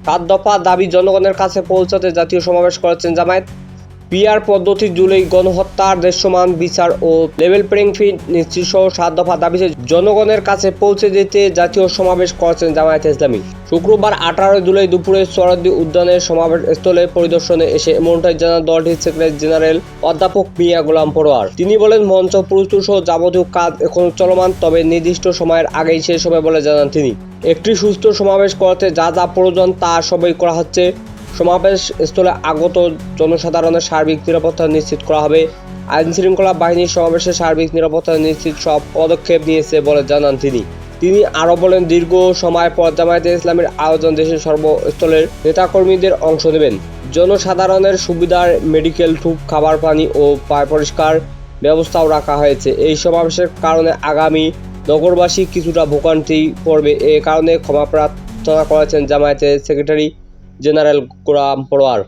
7 দফা দাবি জনগণের কাছে পৌঁছাতে জাতীয় সমাবেশ করেছেন জামায়াত। পিআর পদ্ধতি, জুলাই গণহত্যার দৃশ্যমান বিচার ও লেভেল প্লেইং ফিল্ড নিশ্চিত সহ 7 দফা দাবিতে জনগণের কাছে পৌঁছে দিতে জাতীয় সমাবেশ করেছেন জামায়াতে ইসলামী। শুক্রবার 18 জুলাই দুপুরে সোহরাওয়ার্দী উদ্যানের সমাবেশ স্থলে পরিদর্শনে এসে এমনটাই জানান দলটির সেক্রেটারি জেনারেল অধ্যাপক মিয়া গোলাম পরোয়ার। তিনি বলেন, মঞ্চ প্রস্তুত সহ যাবতীয় কাজ এখনো চলমান, তবে নির্দিষ্ট সময়ের আগেই শেষ হবে বলে জানান তিনি। একটি সুস্থ সমাবেশ করতে যা যা প্রয়োজন তা সবই করা হচ্ছে। সমাবেশ স্থলে আগত জনসাধারণের সার্বিক নিরাপত্তা নিশ্চিত করা হবে। আইনশৃঙ্খলা বাহিনীর সমাবেশের সার্বিক নিরাপত্তা নিশ্চিত সব পদক্ষেপ নিয়েছে বলে জানান তিনি আরও বলেন, দীর্ঘ সময় পর জামায়াতে ইসলামীর আয়োজন দেশের সর্বস্তরের নেতাকর্মীদের অংশ নেবেন। জনসাধারণের সুবিধার মেডিকেল, ধূপ, খাবার পানি ও পায় পরিষ্কার ব্যবস্থাও রাখা হয়েছে। এই সমাবেশের কারণে আগামী নগরবাসী কিছুটা ভোগান্তি পড়বে, এ কারণে ক্ষমা প্রার্থনা করেছেন জামায়াতের সেক্রেটারি জেনারেল গোলাম পরোয়ার।